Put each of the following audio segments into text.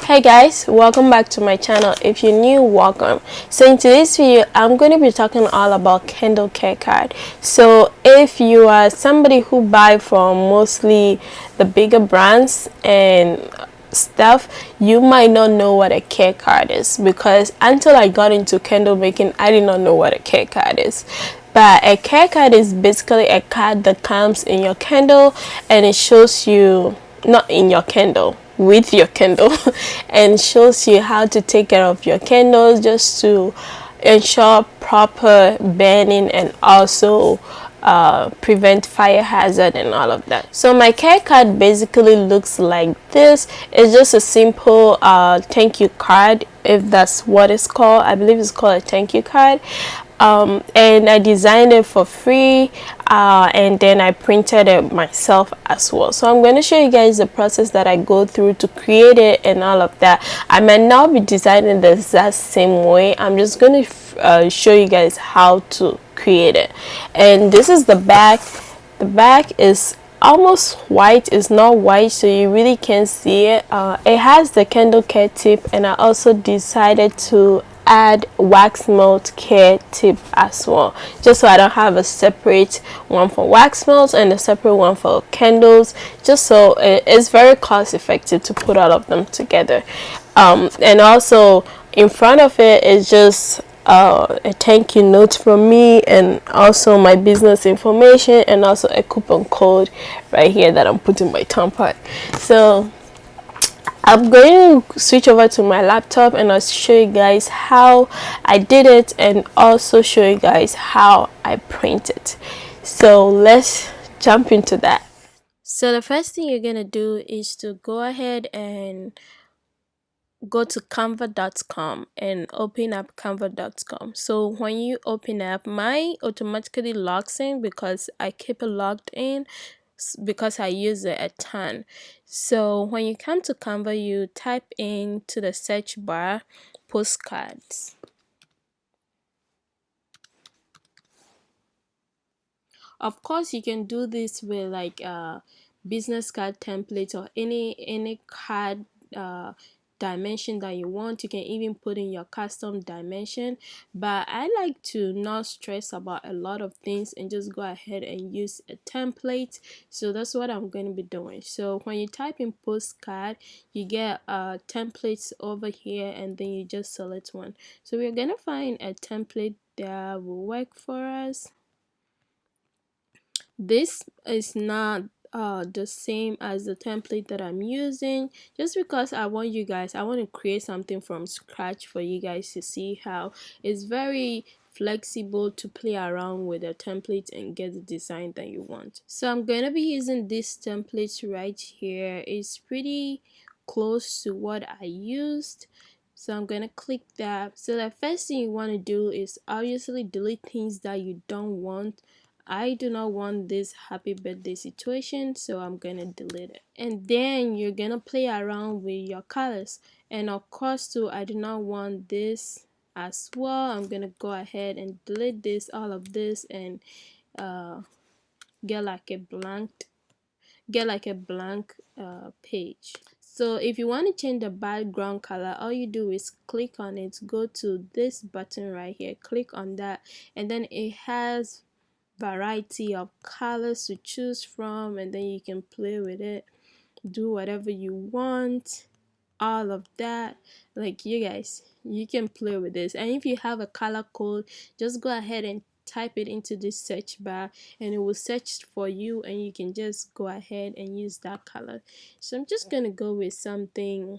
Hey guys, welcome back to my channel. If you're new, welcome. So in today's video I'm going to be talking all about candle care card. So if you are somebody who buy from mostly the bigger brands and stuff, you might not know what a care card is, because until I got into candle making I did not know what a care card is. But a care card is basically a card that comes in your candle and it shows you, not in your candle, with your candle, and shows you how to take care of your candles, just to ensure proper burning and also prevent fire hazard and all of that. So my care card basically looks like this. It's just a simple thank you card, if that's what it's called. I believe it's called a thank you card. And I designed it for free, and then I printed it myself as well. So I'm going to show you guys the process that I go through to create it and all of that. I might not be designing the exact same way. I'm just going to show you guys how to create it. And this is the back. The back is almost white. It's not white, so you really can't see it. It has the candle care tip, and I also decided to add wax melt care tip as well, just so I don't have a separate one for wax melts and a separate one for candles, just so it's very cost effective to put all of them together. And also in front of it is just a thank you note from me, and also my business information, and also a coupon code right here that I'm putting my thumb on. So I'm going to switch over to my laptop and I'll show you guys how I did it, and also show you guys how I print it. So let's jump into that. So the first thing you're gonna do is to go ahead and go to canva.com and open up canva.com. So when you open up, mine automatically logs in because I keep it logged in because I use it a ton. So when you come to Canva, you type into the search bar postcards. Of course you can do this with like business card templates or any card dimension that you want. You can even put in your custom dimension, but I like to not stress about a lot of things and just go ahead and use a template. So that's what I'm going to be doing. So when you type in postcard, you get templates over here, and then you just select one. So we're gonna find a template that will work for us. This is not the same as the template that I'm using, just because I want to create something from scratch for you guys to see how it's very flexible to play around with a template and get the design that you want. So I'm going to be using this template right here. It's pretty close to what I used, so I'm going to click that. So the first thing you want to do is obviously delete things that you don't want. I do not want this happy birthday situation, so I'm gonna delete it. And then you're gonna play around with your colors, and of course too, I do not want this as well. I'm gonna go ahead and delete this, all of this, and get like a blank page. So if you want to change the background color, all you do is click on it, go to this button right here, click on that, and then it has variety of colors to choose from, and then you can play with it, do whatever you want, all of that. Like, you guys, you can play with this. And if you have a color code, just go ahead and type it into this search bar and it will search for you, and you can just go ahead and use that color. So I'm just gonna go with something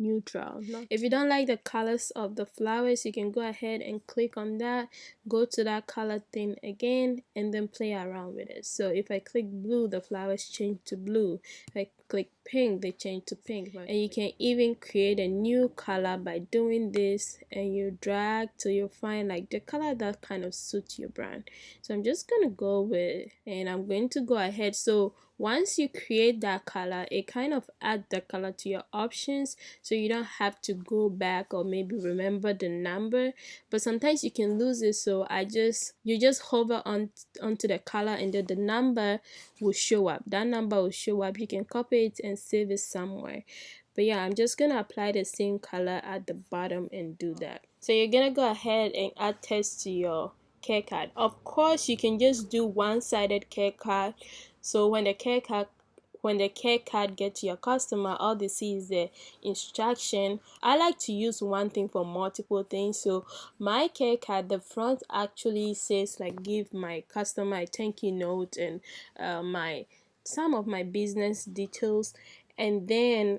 neutral. If you don't like the colors of the flowers, you can go ahead and click on that, go to that color thing again, and then play around with it. So if I click blue, the flowers change to blue. If I click pink, they change to pink. And you can even create a new color by doing this, and you drag till you find like the color that kind of suits your brand. So I'm just gonna go with, and I'm going to go ahead. So once you create that color, it kind of adds the color to your options, so you don't have to go back or maybe remember the number, but sometimes you can lose it. So you just hover onto the color, and then the number will show up. That number will show up. You can copy it and save it somewhere. But yeah, I'm just gonna apply the same color at the bottom and do that. So you're gonna go ahead and add text to your care card. Of course, you can just do one-sided care card, so when the care card gets to your customer, all they see is the instruction. I like to use one thing for multiple things. So my care card, the front actually says like give my customer a thank you note and some of my business details, and then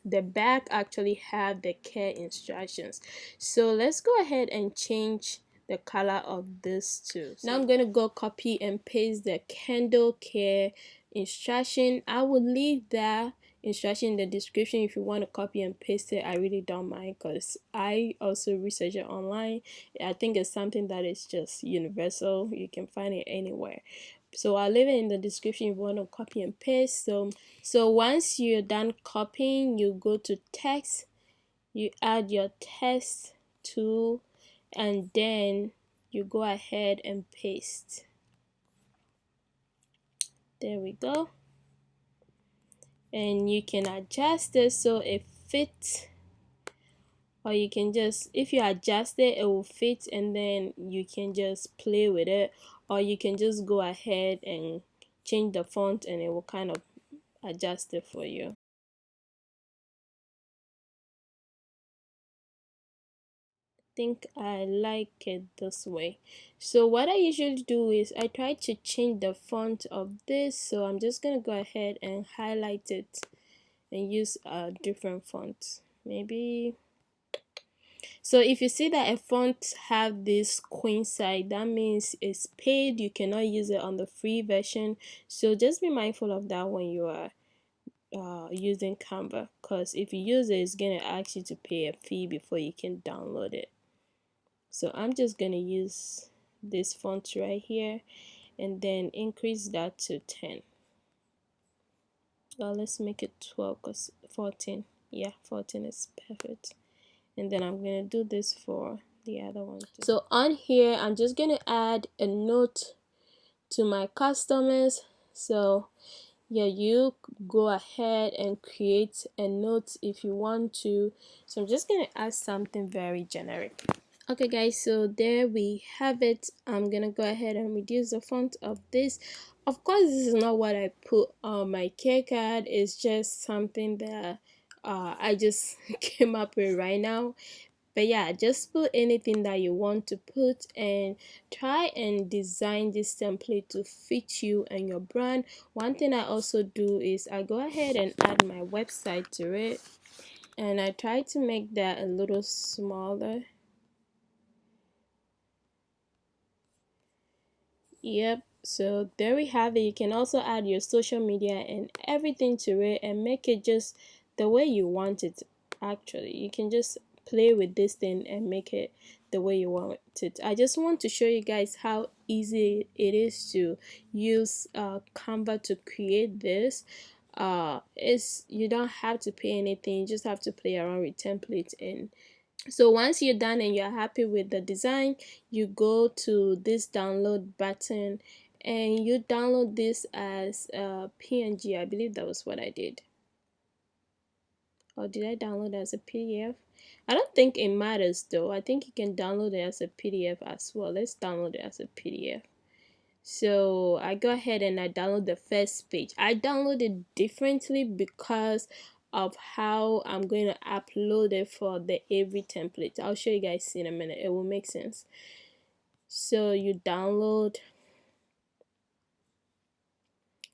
the back actually have the care instructions. So let's go ahead and change the color of this too. Now I'm gonna go copy and paste the candle care instruction. I will leave that instruction in the description if you want to copy and paste it. I really don't mind because I also research it online. I think it's something that is just universal. You can find it anywhere. So I'll leave it in the description if you want to copy and paste. So once you're done copying, you go to text, you add your text tool, and then you go ahead and paste. There we go. And you can adjust it so it fits, or you can just, if you adjust it, it will fit, and then you can just play with it, or you can just go ahead and change the font and it will kind of adjust it for you. Think I like it this way. So what I usually do is I try to change the font of this, so I'm just gonna go ahead and highlight it and use a different font. Maybe, so if you see that a font have this queen side, that means it's paid. You cannot use it on the free version, so just be mindful of that when you are using Canva, because if you use it, it's gonna ask you to pay a fee before you can download it. So I'm just gonna use this font right here and then increase that to 10. Well, let's make it 12 because 14, yeah, 14 is perfect. And then I'm gonna do this for the other one too. So on here, I'm just gonna add a note to my customers. So yeah, you go ahead and create a note if you want to. So I'm just gonna add something very generic. Okay guys, so there we have it. I'm gonna go ahead and reduce the font of this. Of course, this is not what I put on my care card. It's just something that I just came up with right now. But yeah, just put anything that you want to put and try and design this template to fit you and your brand. One thing I also do is I go ahead and add my website to it, and I try to make that a little smaller. Yep, so there we have it. You can also add your social media and everything to it and make it just the way you want it. Actually, you can just play with this thing and make it the way you want it. I just want to show you guys how easy it is to use Canva to create this. You don't have to pay anything, you just have to play around with templates. And so once you're done and you're happy with the design, you go to this download button and you download this as a PNG. I believe that was what I did. Or did I download it as a PDF? I don't think it matters though. I think you can download it as a PDF as well. Let's download it as a PDF. So I go ahead and I download the first page. I download it differently because of how I'm going to upload it for the Avery template. I'll show you guys in a minute. It will make sense. So you download.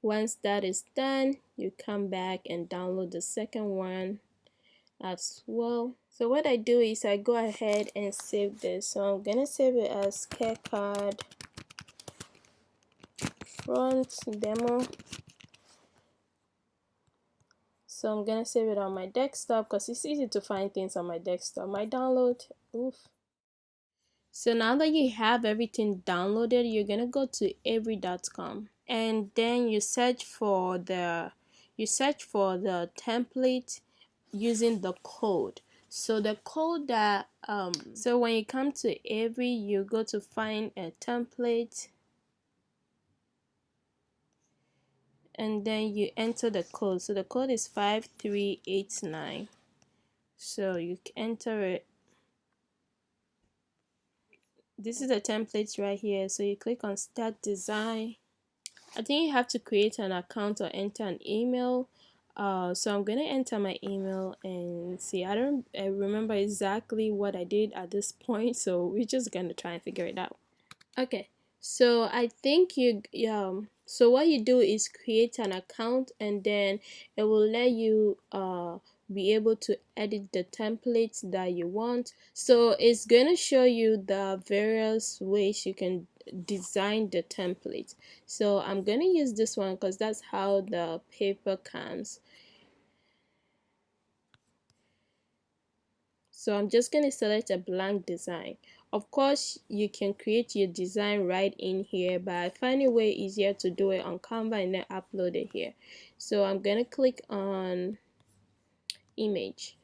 Once that is done, you come back and download the second one as well. So what I do is I go ahead and save this. So I'm gonna save it as care card front demo. So I'm gonna save it on my desktop because it's easy to find things on my desktop. My download, oof. So now that you have everything downloaded, you're gonna go to avery.com and then you search for the template using the code. So the code that so when you come to Avery, you go to find a template, and then you enter the code. So the code is 5389. So you enter it. This is the template right here. So you click on start design. I think you have to create an account or enter an email. So I'm gonna enter my email and see. I remember exactly what I did at this point, so we're just gonna try and figure it out. Okay, so I think so what you do is create an account, and then it will let you be able to edit the templates that you want. So it's going to show you the various ways you can design the template. So I'm going to use this one because that's how the paper comes. So I'm just going to select a blank design. Of course, you can create your design right in here, but I find it way easier to do it on Canva and then upload it here. So I'm going to click on image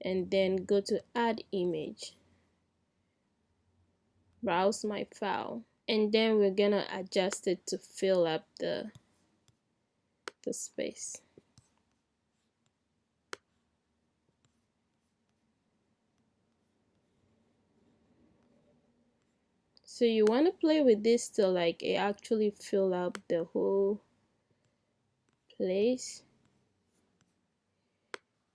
and then go to add image, browse my file, and then we're going to adjust it to fill up the space. So you want to play with this till like it actually fill up the whole place,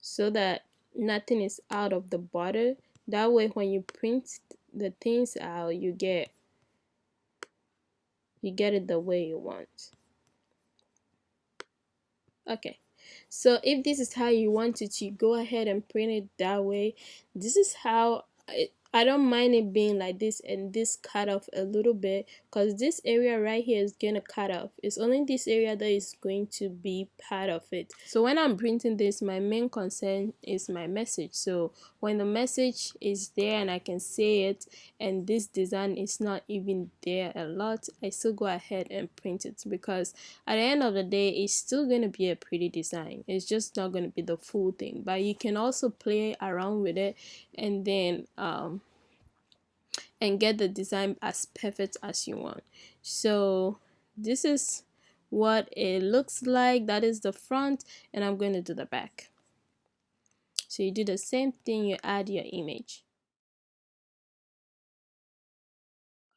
so that nothing is out of the border. That way when you print the things out, you get it the way you want. Okay, so if this is how you want it, you go ahead and print it that way. This is how I don't mind it being like this and this cut off a little bit, because this area right here is gonna cut off. It's only this area that is going to be part of it. So when I'm printing this, my main concern is my message. So when the message is there and I can see it, and this design is not even there a lot, I still go ahead and print it, because at the end of the day it's still going to be a pretty design. It's just not going to be the full thing, but you can also play around with it and then and get the design as perfect as you want. So this is what it looks like. That is the front, and I'm going to do the back. So you do the same thing, you add your image.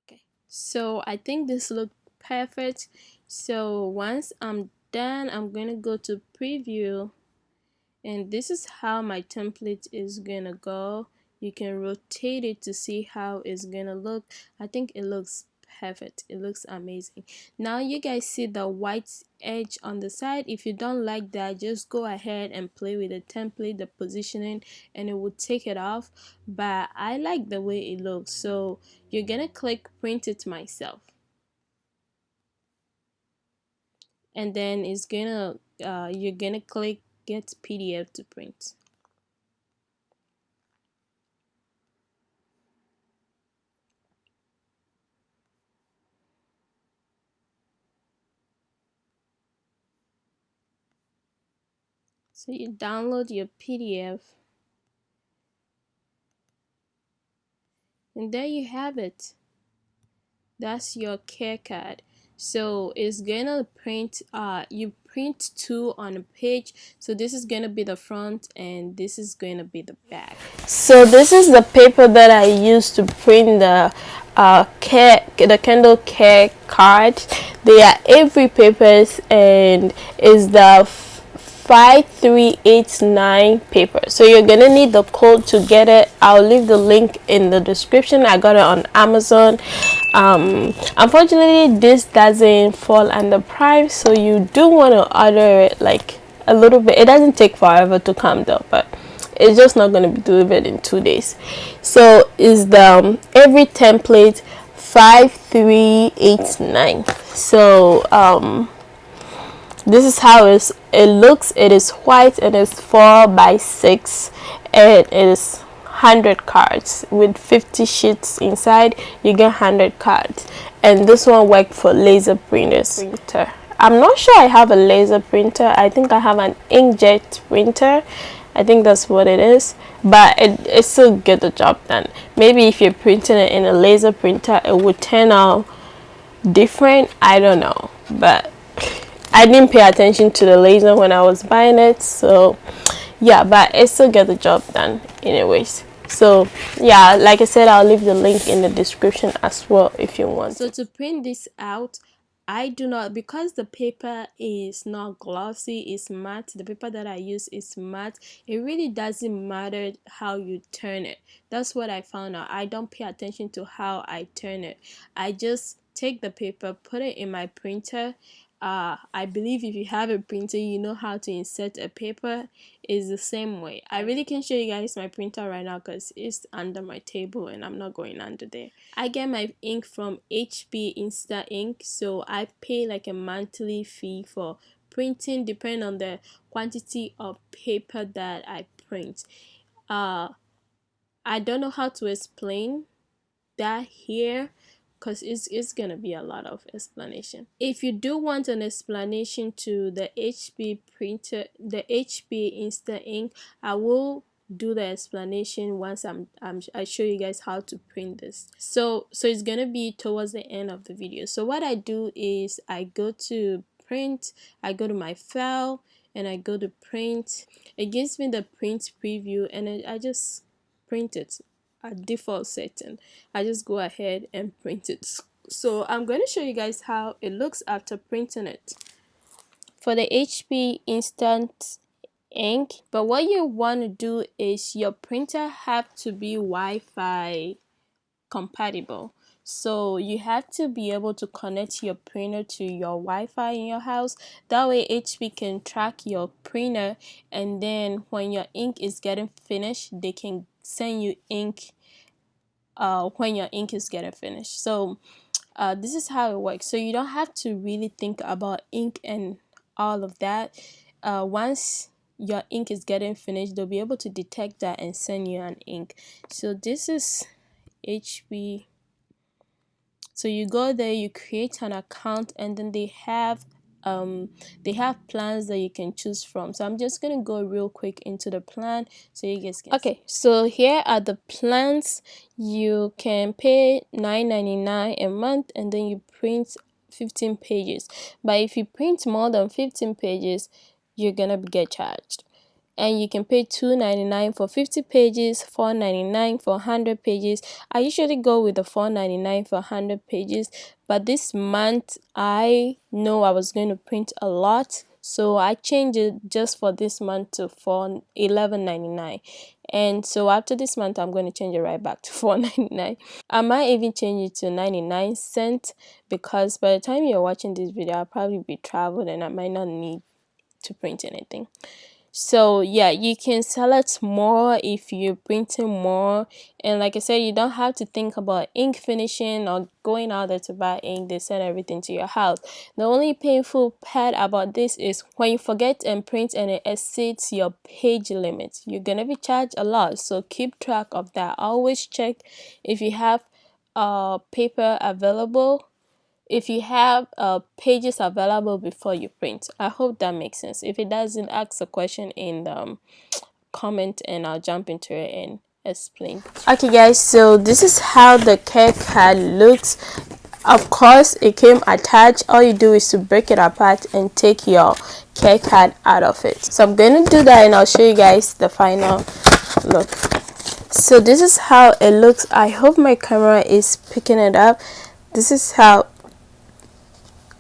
Okay, so I think this looks perfect. So once I'm done, I'm going to go to preview, and this is how my template is gonna go. You can rotate it to see how it's gonna look. I think it looks perfect. It looks amazing. Now you guys see the white edge on the side. If you don't like that, just go ahead and play with the template, the positioning, and it will take it off. But I like the way it looks, so you're gonna click print it myself, and then it's gonna you're gonna click get PDF to print. So you download your PDF, and there you have it. That's your care card. So it's gonna print you print two on a page. So this is gonna be the front and this is gonna be the back. So this is the paper that I used to print the Kindle Care card. They are Avery papers and is the 5389 paper. So you're gonna need the code to get it. I'll leave the link in the description. I got it on Amazon. Unfortunately this doesn't fall under Prime, so you do want to order it like a little bit. It doesn't take forever to come though, but it's just not going to be delivered in 2 days. So is the Avery template 5389. So this is how it looks. It is white and it's 4x6 and it is 100 cards with 50 sheets inside. You get 100 cards, and this one works for laser printer. I'm not sure I have a laser printer. I think I have an inkjet printer. I think that's what it is, but it still get the job done. Maybe if you're printing it in a laser printer, it would turn out different. I don't know, but I didn't pay attention to the laser when I was buying it, so yeah, but it still get the job done anyways. So yeah, like I said, I'll leave the link in the description as well if you want. So to print this out, I do not, because the paper is not glossy, it's matte. The paper that I use is matte. It really doesn't matter how you turn it. That's what I found out. I don't pay attention to how I turn it. I just take the paper, put it in my printer. I believe if you have a printer, you know how to insert a paper. Is the same way. I really can show you guys my printer right now because it's under my table and I'm not going under there. I get my ink from HP Insta Ink, so I pay like a monthly fee for printing depending on the quantity of paper that I print. I don't know how to explain that here because it's gonna be a lot of explanation. If you do want an explanation to the HP printer, the HP Insta Ink, I will do the explanation once I show you guys how to print this. So it's gonna be towards the end of the video. So what I do is I go to print, I go to my file and I go to print. It gives me the print preview and I just print it at default setting. I just go ahead and print it. So I'm going to show you guys how it looks after printing it. For the HP Instant Ink, but what you want to do is your printer have to be Wi-Fi compatible. So you have to be able to connect your printer to your Wi-Fi in your house. That way HP can track your printer, and then when your ink is getting finished, they can send you ink when your ink is getting finished. So this is how it works. So you don't have to really think about ink and all of that. Once your ink is getting finished, they'll be able to detect that and send you an ink. So this is HP. So you go there, you create an account, and then they have plans that you can choose from. So I'm just gonna go real quick into the plan so you guys can see. So here are the plans. You can pay $9.99 a month and then you print 15 pages, but if you print more than 15 pages, you're gonna get charged. And you can pay $2.99 for 50 pages, $4.99 for 100 pages. I usually go with the $4.99 for 100 pages, but this month I know I was going to print a lot, so I changed it just for this month to $11.99. And so after this month I'm going to change it right back to $4.99. I might even change it to 99 cents because by the time you're watching this video I'll probably be traveled and I might not need to print anything. So yeah, you can select more if you're printing more, and like I said, you don't have to think about ink finishing or going out there to buy ink. They send everything to your house. The only painful part about this is when you forget and print and it exceeds your page limit, you're gonna be charged a lot. So keep track of that. Always check if you have paper available, if you have pages available before you print. I hope that makes sense. If it doesn't, ask a question in the comment and I'll jump into it and explain. Okay guys, so this is how the care card looks. Of course it came attached. All you do is to break it apart and take your care card out of it. So I'm going to do that and I'll show you guys the final look. So this is how it looks. I hope my camera is picking it up. This is how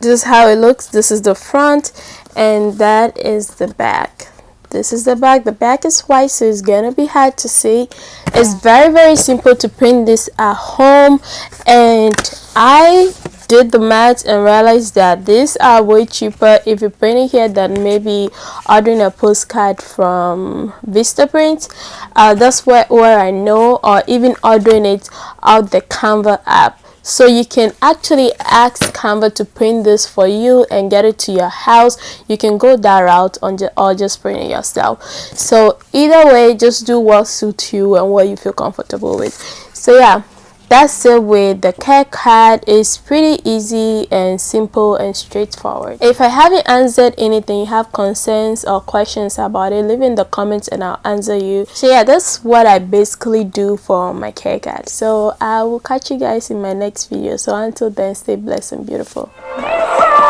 it looks. This is the front and that is the back. This is the back. The back is white, so it's gonna be hard to see. It's very simple to print this at home, and I did the math and realized that these are way cheaper if you print it here than maybe ordering a postcard from Vistaprint. That's where I know, or even ordering it out the Canva app. So you can actually ask Canva to print this for you and get it to your house. You can go that route or just print it yourself. So either way, just do what suits you and what you feel comfortable with. So yeah, that's it with the care card. It's pretty easy and simple and straightforward. If I haven't answered anything, you have concerns or questions about it, leave in the comments and I'll answer you. So yeah, that's what I basically do for my care card. So I will catch you guys in my next video. So until then, stay blessed and beautiful. Bye.